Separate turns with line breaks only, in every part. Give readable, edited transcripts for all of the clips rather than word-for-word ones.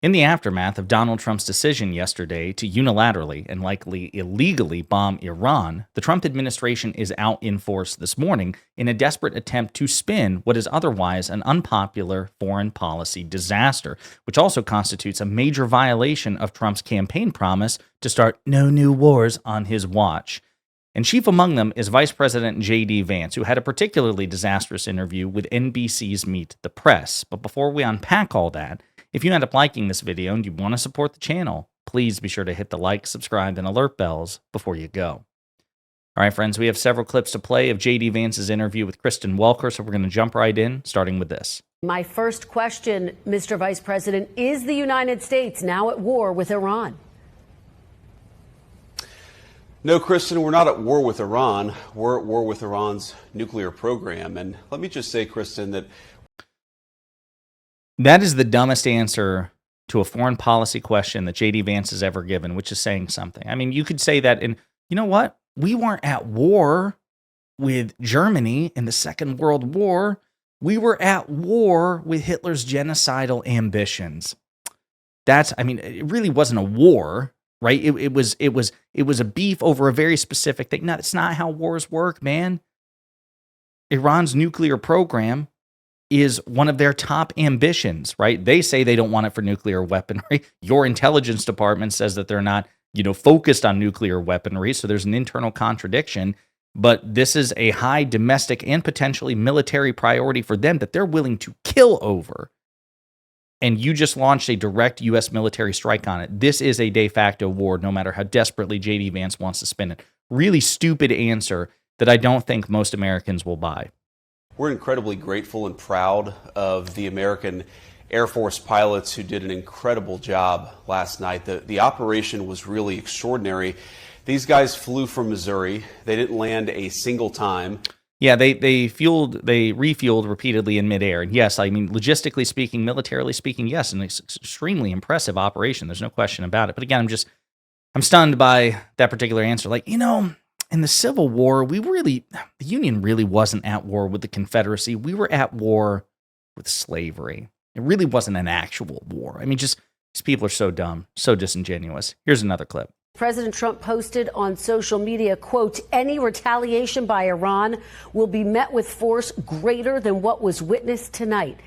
In the aftermath of Donald Trump's decision yesterday to unilaterally and likely illegally bomb Iran, the Trump administration is out in force this morning in a desperate attempt to spin what is otherwise an unpopular foreign policy disaster, which also constitutes a major violation of Trump's campaign promise to start no new wars on his watch. And chief among them is Vice President J.D. Vance, who had a particularly disastrous interview with NBC's Meet the Press. But before we unpack all that, if you end up liking this video and you want to support the channel, please be sure to hit the like, subscribe, and alert bells before you go. All right, friends, we have several clips to play of J.D. Vance's interview with Kristen Welker, so we're going to jump right in, starting with this.
My first question, Mr. Vice President, is the United States now at war with Iran?
No, Kristen, we're not at war with Iran. We're at war with Iran's nuclear program. And let me just say, Kristen,
that is the dumbest answer to a foreign policy question that J.D. Vance has ever given, which is saying something. I mean, you could say that, and you know what? We weren't at war with Germany in the Second World War. We were at war with Hitler's genocidal ambitions. It really wasn't a war, right? It was a beef over a very specific thing. No, it's not how wars work, man. Iran's nuclear program is one of their top ambitions, right? They say they don't want it for nuclear weaponry. Your intelligence department says that they're not, focused on nuclear weaponry. So there's an internal contradiction. But this is a high domestic and potentially military priority for them that they're willing to kill over. And you just launched a direct U.S. military strike on it. This is a de facto war, no matter how desperately J.D. Vance wants to spin it. Really stupid answer that I don't think most Americans will buy.
we're incredibly grateful and proud of the American Air Force pilots who did an incredible job last night. The operation was really extraordinary. These guys flew from Missouri. They didn't land a single time.
Yeah, they refueled repeatedly in midair. And yes, I mean, logistically speaking, militarily speaking, yes, an extremely impressive operation. There's no question about it. But again, I'm stunned by that particular answer. Like, in the Civil War, the Union really wasn't at war with the Confederacy. We were at war with slavery. It really wasn't an actual war. I mean, just these people are so dumb, so disingenuous. Here's another clip.
President Trump posted on social media, quote, any retaliation by Iran will be met with force greater than what was witnessed tonight.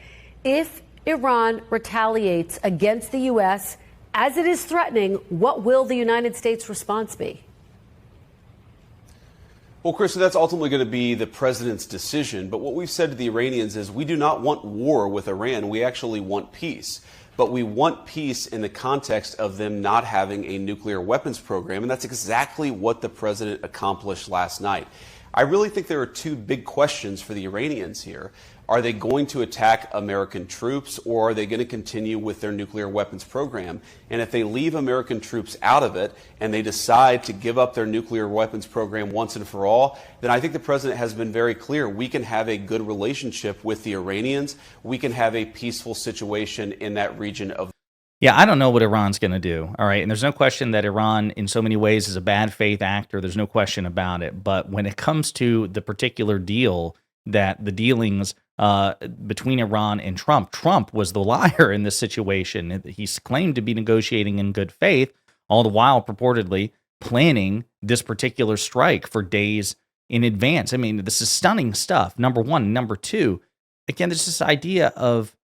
If Iran retaliates against the U.S., as it is threatening, what will the United States response be?
Well, Chris, that's ultimately going to be the president's decision. But what we've said to the Iranians is we do not want war with Iran. We actually want peace. But we want peace in the context of them not having a nuclear weapons program. And that's exactly what the president accomplished last night. I really think there are two big questions for the Iranians here. Are they going to attack American troops, or are they going to continue with their nuclear weapons program? And if they leave American troops out of it and they decide to give up their nuclear weapons program once and for all, then I think the president has been very clear. We can have a good relationship with the Iranians. We can have a peaceful situation in that region of.
Yeah, I don't know what Iran's going to do, all right? And there's no question that Iran, in so many ways, is a bad faith actor. There's no question about it. But when it comes to the particular deal, that the dealings between Iran and Trump was the liar in this situation. He's claimed to be negotiating in good faith, all the while purportedly planning this particular strike for days in advance. I mean, this is stunning stuff, number one. Number two, again, there's this idea of,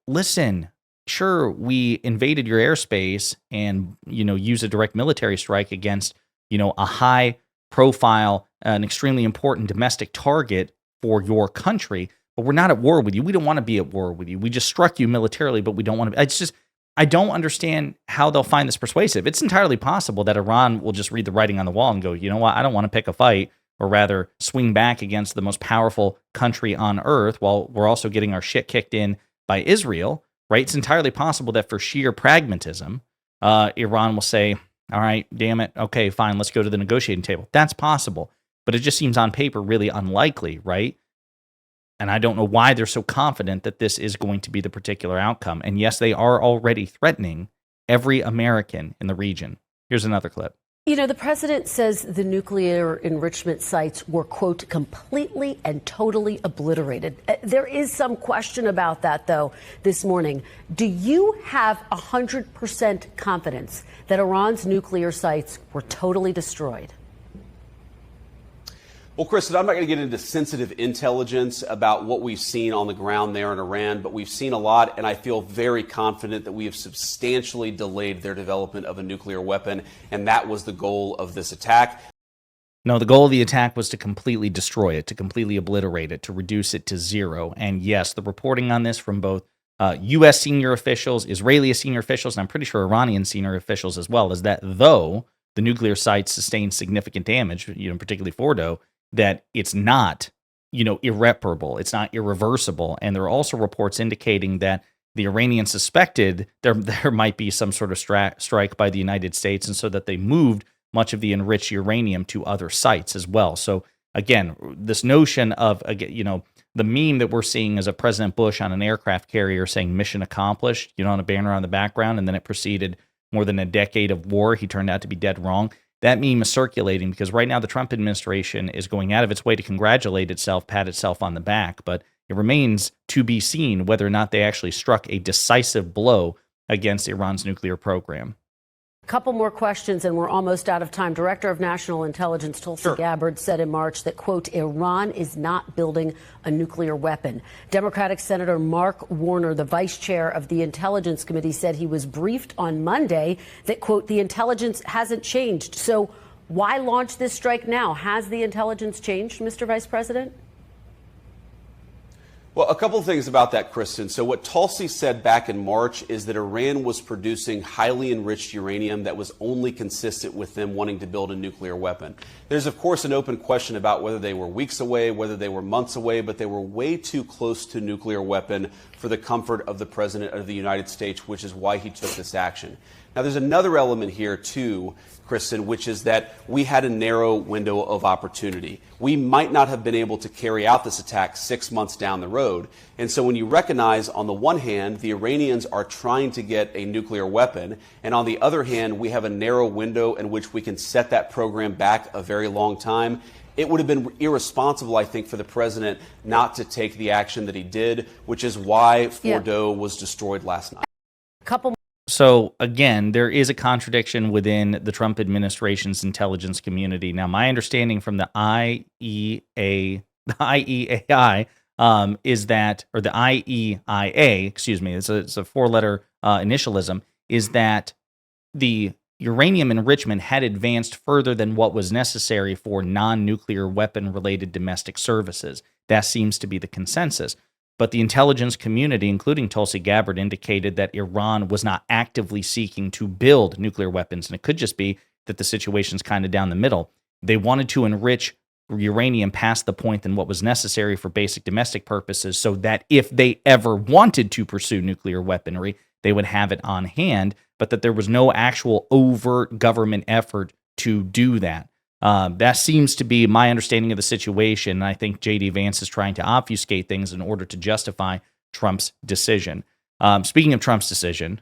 listen, sure, we invaded your airspace and, use a direct military strike against, a high profile, an extremely important domestic target for your country, but we're not at war with you. We don't want to be at war with you. We just struck you militarily, but we don't want to. I don't understand how they'll find this persuasive. It's entirely possible that Iran will just read the writing on the wall and go, you know what, I don't want to pick a fight, or rather swing back against the most powerful country on earth while we're also getting our shit kicked in by Israel, right? It's entirely possible that for sheer pragmatism, Iran will say, all right, damn it, okay, fine, let's go to the negotiating table. That's possible, but it just seems on paper really unlikely, right? And I don't know why they're so confident that this is going to be the particular outcome. And yes, they are already threatening every American in the region. Here's another clip.
You know, the president says the nuclear enrichment sites were, quote, completely and totally obliterated. There is some question about that, though, this morning. Do you have 100% confidence that Iran's nuclear sites were totally destroyed?
Well, Kristen, I'm not going to get into sensitive intelligence about what we've seen on the ground there in Iran, but we've seen a lot, and I feel very confident that we have substantially delayed their development of a nuclear weapon, and that was the goal of this attack.
No, the goal of the attack was to completely destroy it, to completely obliterate it, to reduce it to zero. And yes, the reporting on this from both U.S. senior officials, Israeli senior officials, and I'm pretty sure Iranian senior officials as well, is that though the nuclear sites sustained significant damage, particularly Fordo, that it's not, irreparable. It's not irreversible. And there are also reports indicating that the Iranians suspected there might be some sort of strike by the United States, and so that they moved much of the enriched uranium to other sites as well. So again, this notion of, the meme that we're seeing is of President Bush on an aircraft carrier saying mission accomplished, on a banner on the background, and then it preceded more than a decade of war. He turned out to be dead wrong. That meme is circulating because right now the Trump administration is going out of its way to congratulate itself, pat itself on the back, but it remains to be seen whether or not they actually struck a decisive blow against Iran's nuclear program.
A couple more questions, and we're almost out of time. Director of National Intelligence Tulsi Gabbard said in March that, quote, Iran is not building a nuclear weapon. Democratic Senator Mark Warner, the vice chair of the Intelligence Committee, said he was briefed on Monday that, quote, the intelligence hasn't changed. So why launch this strike now? Has the intelligence changed, Mr. Vice President?
Well, a couple of things about that, Kristen. So what Tulsi said back in March is that Iran was producing highly enriched uranium that was only consistent with them wanting to build a nuclear weapon. There's, of course, an open question about whether they were weeks away, whether they were months away, but they were way too close to a nuclear weapon for the comfort of the President of the United States, which is why he took this action. Now, there's another element here, too, Kristen, which is that we had a narrow window of opportunity. We might not have been able to carry out this attack 6 months down the road. And so when you recognize, on the one hand, the Iranians are trying to get a nuclear weapon, and on the other hand, we have a narrow window in which we can set that program back a very long time, it would have been irresponsible, I think, for the president not to take the action that he did, which is why Fordo was destroyed last night.
So again, there is a contradiction within the Trump administration's intelligence community. Now, my understanding from the IEAI is that, or the IEIA, excuse me, it's a four-letter initialism, is that the uranium enrichment had advanced further than what was necessary for non-nuclear weapon-related domestic services. That seems to be the consensus. But the intelligence community, including Tulsi Gabbard, indicated that Iran was not actively seeking to build nuclear weapons. And it could just be that the situation's kind of down the middle. They wanted to enrich uranium past the point than what was necessary for basic domestic purposes, so that if they ever wanted to pursue nuclear weaponry, they would have it on hand, but that there was no actual overt government effort to do that. That seems to be my understanding of the situation, and I think J.D. Vance is trying to obfuscate things in order to justify Trump's decision. Speaking of Trump's decision,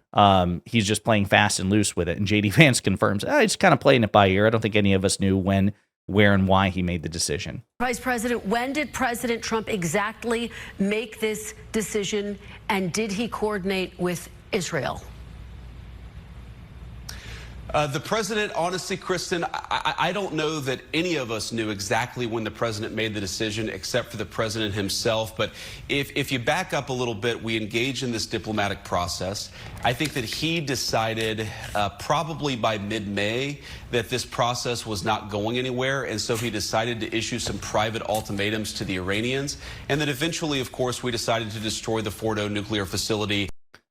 he's just playing fast and loose with it, and J.D. Vance confirms, he's kind of playing it by ear. I don't think any of us knew when, where, and why he made the decision.
Vice President, when did President Trump exactly make this decision, and did he coordinate with Israel?
The president, honestly, Kristen, I don't know that any of us knew exactly when the president made the decision, except for the president himself. But if you back up a little bit, we engaged in this diplomatic process. I think that he decided probably by mid-May that this process was not going anywhere. And so he decided to issue some private ultimatums to the Iranians. And then eventually, of course, we decided to destroy the Fordo nuclear facility.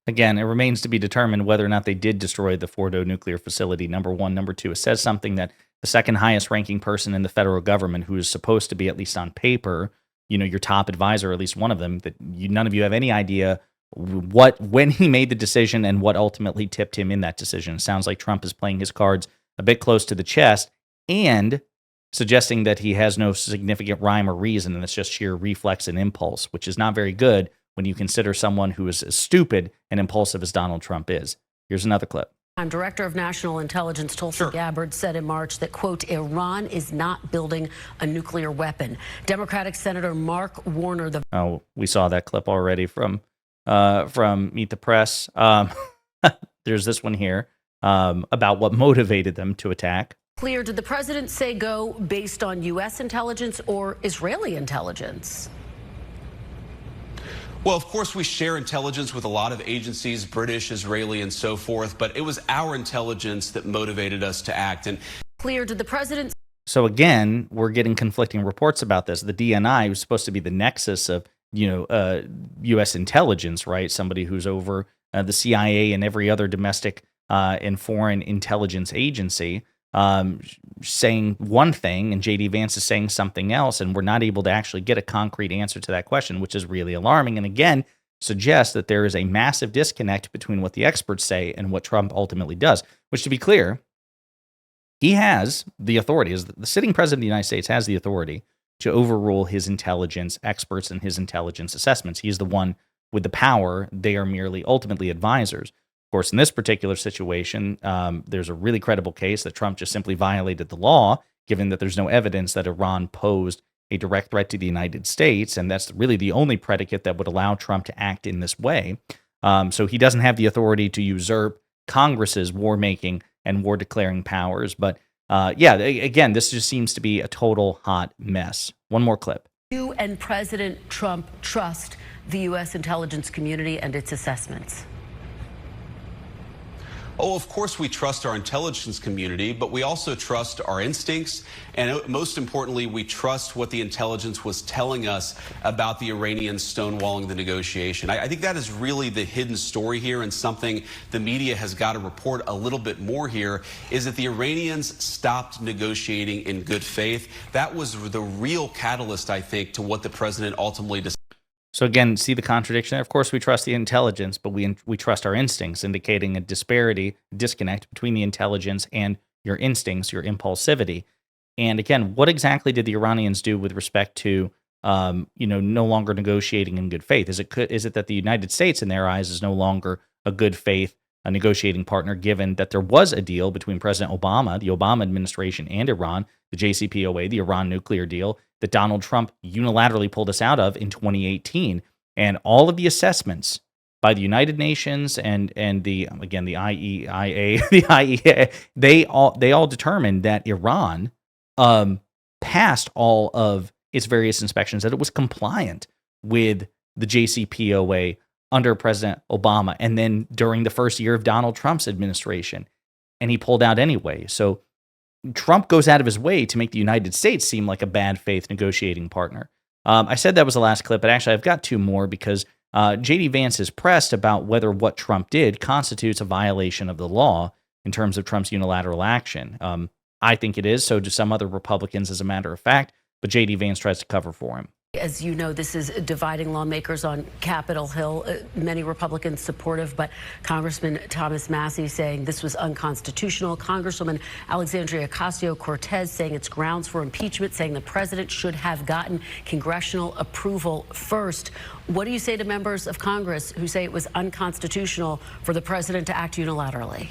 Again, it remains to be determined whether or not they did destroy the Fordo nuclear facility, number one. Number two, it says something that the second highest ranking person in the federal government, who is supposed to be, at least on paper, your top advisor, or at least one of them, that none of you have any idea when he made the decision and what ultimately tipped him in that decision. It sounds like Trump is playing his cards a bit close to the chest and suggesting that he has no significant rhyme or reason, and it's just sheer reflex and impulse, which is not very good when you consider someone who is as stupid and impulsive as Donald Trump is. Here's another clip.
Director of National Intelligence Tulsi Gabbard said in March that, quote, Iran is not building a nuclear weapon. Democratic Senator Mark Warner,
Oh, we saw that clip already from Meet the Press. There's this one here about what motivated them to attack.
Clear, did the president say go based on U.S. intelligence or Israeli intelligence?
Well, of course, we share intelligence with a lot of agencies, British, Israeli, and so forth, but it was our intelligence that motivated us to act. And
Clear, did the president...
So again, we're getting conflicting reports about this. The DNI was supposed to be the nexus of, U.S. intelligence, right? Somebody who's over the CIA and every other domestic and foreign intelligence agency. Saying one thing and J.D. Vance is saying something else, and we're not able to actually get a concrete answer to that question, which is really alarming. And again, suggests that there is a massive disconnect between what the experts say and what Trump ultimately does, which, to be clear, he has the authority, as the sitting president of the United States has the authority to overrule his intelligence experts and his intelligence assessments. He is the one with the power. They are merely ultimately advisors. Of course, in this particular situation, there's a really credible case that Trump just simply violated the law, given that there's no evidence that Iran posed a direct threat to the United States, and that's really the only predicate that would allow Trump to act in this way. So he doesn't have the authority to usurp Congress's war-making and war-declaring powers. But again, this just seems to be a total hot mess. One more clip.
You and President Trump trust the U.S. intelligence community and its assessments?
Oh, of course we trust our intelligence community, but we also trust our instincts. And most importantly, we trust what the intelligence was telling us about the Iranians stonewalling the negotiation. I think that is really the hidden story here, and something the media has got to report a little bit more here, is that the Iranians stopped negotiating in good faith. That was the real catalyst, I think, to what the president ultimately decided.
So again, see the contradiction there? Of course, we trust the intelligence, but we trust our instincts, indicating a disconnect between the intelligence and your instincts, your impulsivity. And again, what exactly did the Iranians do with respect to, no longer negotiating in good faith? Is it that the United States, in their eyes, is no longer a good faith negotiating partner, given that there was a deal between President Obama, the Obama administration, and Iran, the JCPOA, the Iran nuclear deal, that Donald Trump unilaterally pulled us out of in 2018, and all of the assessments by the United Nations and the IEIA, the IEA, they all determined that Iran passed all of its various inspections, that it was compliant with the JCPOA under President Obama, and then during the first year of Donald Trump's administration, and he pulled out anyway. So Trump goes out of his way to make the United States seem like a bad faith negotiating partner. I said that was the last clip, but actually I've got two more, because J.D. Vance is pressed about whether what Trump did constitutes a violation of the law in terms of Trump's unilateral action. I think it is, so do some other Republicans, as a matter of fact, but J.D. Vance tries to cover for him.
As you know, this is dividing lawmakers on Capitol Hill. Many Republicans supportive, but Congressman Thomas Massie saying this was unconstitutional. Congresswoman Alexandria Ocasio-Cortez saying it's grounds for impeachment, saying the president should have gotten congressional approval first. What do you say to members of Congress who say it was unconstitutional for the president to act unilaterally?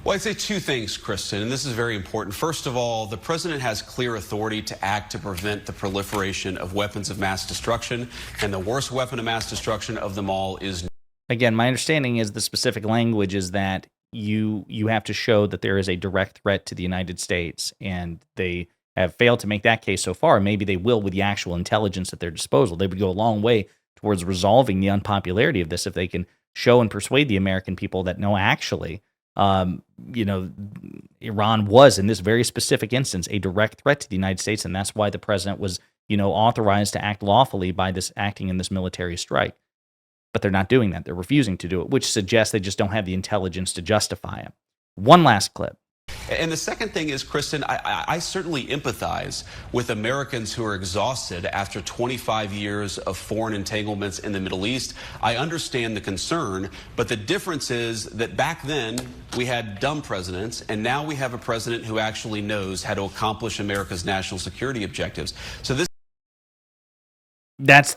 Well, I'd say two things, Kristen, and this is very important. First of all, the president has clear authority to act to prevent the proliferation of weapons of mass destruction, and the worst weapon of mass destruction of them all is...
Again, my understanding is the specific language is that you have to show that there is a direct threat to the United States, and they have failed to make that case so far. Maybe they will with the actual intelligence at their disposal. They would go a long way towards resolving the unpopularity of this if they can show and persuade the American people that, no, actually... Iran was, in this very specific instance, a direct threat to the United States, and that's why the president was, authorized to act lawfully by acting in this military strike. But they're not doing that. They're refusing to do it, which suggests they just don't have the intelligence to justify it. One last clip.
And the second thing is, Kristen, I certainly empathize with Americans who are exhausted after 25 years of foreign entanglements in the Middle East. I understand the concern, but the difference is that back then we had dumb presidents, and now we have a president who actually knows how to accomplish America's national security objectives. So this
That's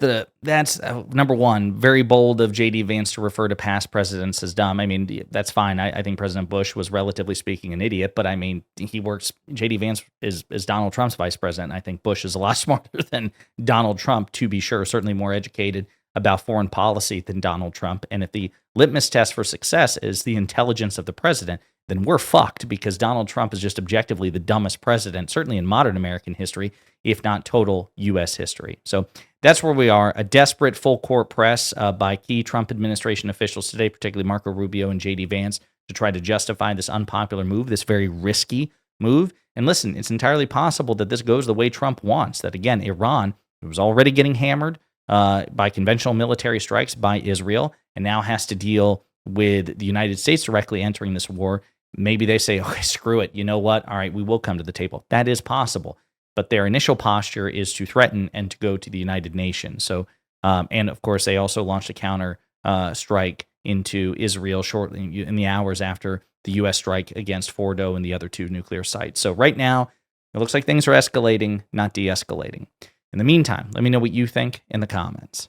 number one, very bold of JD Vance to refer to past presidents as dumb. I mean, that's fine. I think President Bush was, relatively speaking, an idiot, but I mean, JD Vance is Donald Trump's vice president. I think Bush is a lot smarter than Donald Trump, to be sure, certainly more educated about foreign policy than Donald Trump. And if the litmus test for success is the intelligence of the president, then we're fucked, because Donald Trump is just objectively the dumbest president, certainly in modern American history, if not total U.S. history. So that's where we are. A desperate full court press by key Trump administration officials today, particularly Marco Rubio and J.D. Vance, to try to justify this unpopular move, this very risky move. And listen, it's entirely possible that this goes the way Trump wants, that, again, Iran, who was already getting hammered by conventional military strikes by Israel, and now has to deal with the United States directly entering this war. Maybe they say, okay, screw it. You know what? All right, we will come to the table. That is possible. But their initial posture is to threaten and to go to the United Nations. So, and of course, they also launched a counter strike into Israel shortly in the hours after the U.S. strike against Fordo and the other two nuclear sites. So right now, it looks like things are escalating, not de-escalating. In the meantime, let me know what you think in the comments.